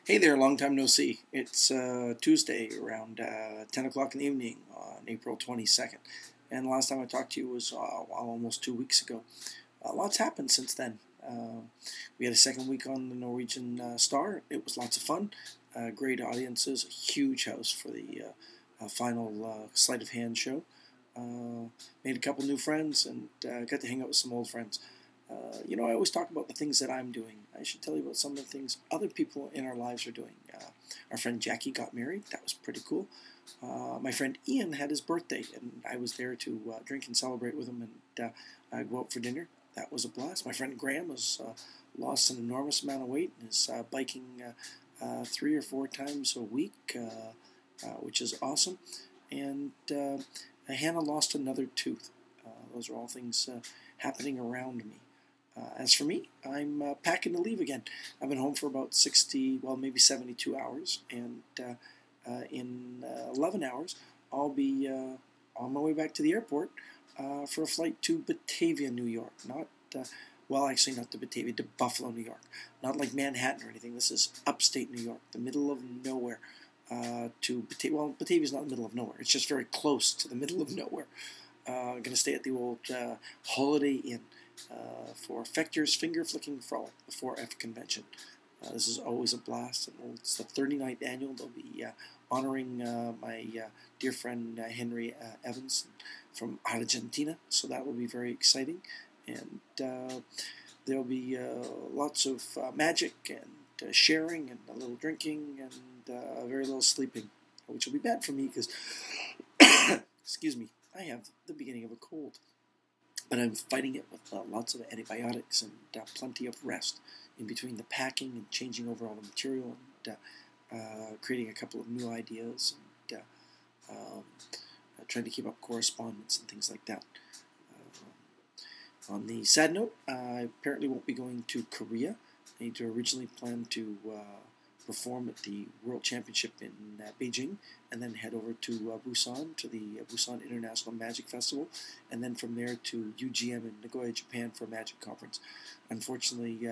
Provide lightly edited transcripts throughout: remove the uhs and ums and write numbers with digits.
Hey there, long time no see. It's Tuesday around 10 o'clock in the evening on April 22nd. And the last time I talked to you was almost 2 weeks ago. Lots happened since then. We had a second week on the Norwegian Star. It was lots of fun. Great audiences, a huge house for the final sleight of hand show. Made a couple new friends and got to hang out with some old friends. I always talk about the things that I'm doing. I should tell you about some of the things other people in our lives are doing. Our friend Jackie got married. That was pretty cool. My friend Ian had his birthday, and I was there to drink and celebrate with him and go out for dinner. That was a blast. My friend Graham has lost an enormous amount of weight and is biking 3 or 4 times a week, which is awesome. And Hannah lost another tooth. Those are all things happening around me. As for me, I'm packing to leave again. I've been home for about 60, well, maybe 72 hours, and in 11 hours, I'll be on my way back to the airport for a flight to Batavia, New York. Actually not to Batavia, to Buffalo, New York. Not like Manhattan or anything. This is upstate New York, the middle of nowhere. To Batavia. Well, Batavia's not the middle of nowhere. It's just very close to the middle of nowhere. I'm going to stay at the old Holiday Inn for Fechter's Finger Flicking Frolic, the 4F convention. This is always a blast. And it's the 39th annual. They'll be honoring my dear friend Henry Evans from Argentina, so that will be very exciting. And there'll be lots of magic and sharing and a little drinking and very little sleeping, which will be bad for me because, excuse me, I have the beginning of a cold. But I'm fighting it with lots of antibiotics and plenty of rest in between the packing and changing over all the material and creating a couple of new ideas and trying to keep up correspondence and things like that. On the sad note, I apparently won't be going to Korea. I had originally planned to perform at the World Championship in Beijing, and then head over to Busan, to the Busan International Magic Festival, and then from there to UGM in Nagoya, Japan for a Magic Conference. Unfortunately,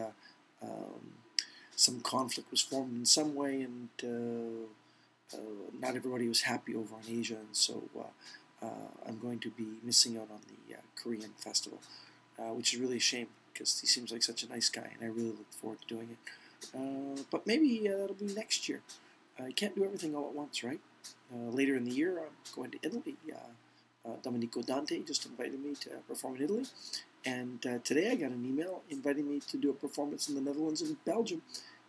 some conflict was formed in some way, and not everybody was happy over on Asia, and so I'm going to be missing out on the Korean festival, which is really a shame because he seems like such a nice guy, and I really look forward to doing it. But maybe that'll be next year. You can't do everything all at once, right? Later in the year, I'm going to Italy. Domenico Dante just invited me to perform in Italy. And today I got an email inviting me to do a performance in the Netherlands and Belgium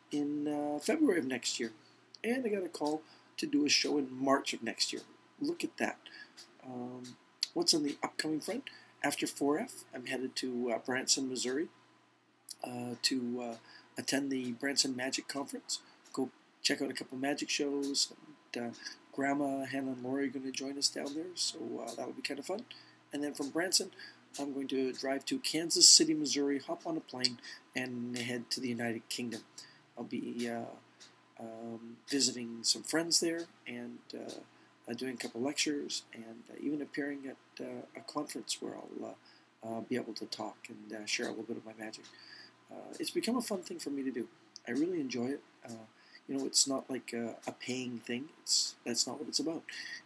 in February of next year. And I got a call to do a show in March of next year. Look at that. What's on the upcoming front? After 4F, I'm headed to Branson, Missouri to attend the Branson Magic Conference, go check out a couple magic shows, and Grandma, Hannah, and Lori are going to join us down there, so that'll be kind of fun. And then from Branson, I'm going to drive to Kansas City, Missouri, hop on a plane, and head to the United Kingdom. I'll be visiting some friends there, and doing a couple lectures, and even appearing at a conference where I'll be able to talk and share a little bit of my magic. It's become a fun thing for me to do. I really enjoy it. It's not like a paying thing. That's not what it's about.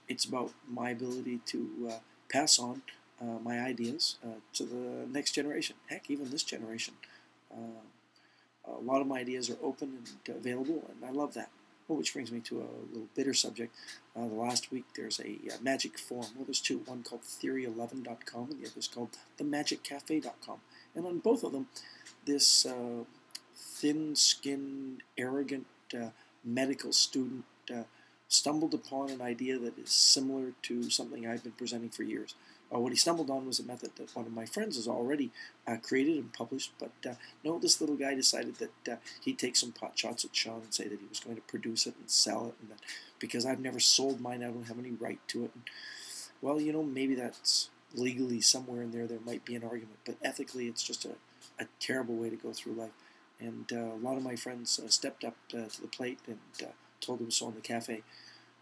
It's about my ability to pass on my ideas to the next generation. Heck, even this generation. A lot of my ideas are open and available, and I love that. Well, which brings me to a little bitter subject. The last week there's a magic forum. Well, there's two. One called Theory11.com and the other is called TheMagicCafe.com. And on both of them, this thin-skinned, arrogant medical student stumbled upon an idea that is similar to something I've been presenting for years. What he stumbled on was a method that one of my friends has already created and published, but no, this little guy decided that he'd take some pot shots at Shawn and say that he was going to produce it and sell it, and that because I've never sold mine, I don't have any right to it. And, well, maybe that's legally somewhere in there might be an argument, but ethically it's just a terrible way to go through life. And a lot of my friends stepped up to the plate and told him so in the cafe.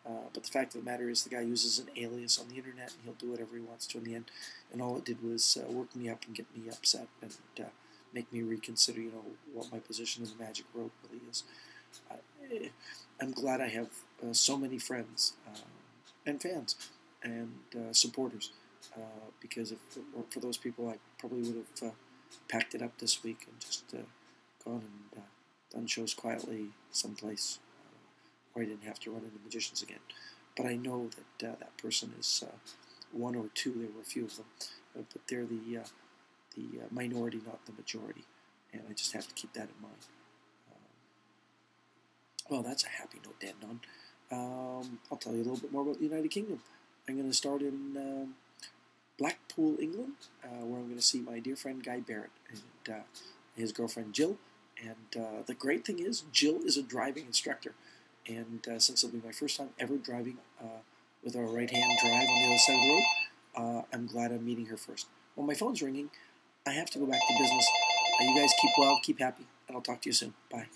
But the fact of the matter is the guy uses an alias on the internet, and he'll do whatever he wants to in the end. And all it did was work me up and get me upset and make me reconsider, what my position in the magic world really is. I'm glad I have so many friends and fans and supporters, because if it weren't for those people, I probably would have packed it up this week and just gone and done shows quietly someplace where I didn't have to run into magicians again. But I know that that person is one or two. There were a few of them, but they're the minority, not the majority, and I just have to keep that in mind. Well, that's a happy note to end on. I'll tell you a little bit more about the United Kingdom. I'm going to start in Blackpool, England, where I'm going to see my dear friend Guy Barrett and his girlfriend Jill. And the great thing is, Jill is a driving instructor. And since it'll be my first time ever driving with a right-hand drive on the other side of the road, I'm glad I'm meeting her first. Well, my phone's ringing. I have to go back to business. You guys keep well, keep happy, and I'll talk to you soon. Bye.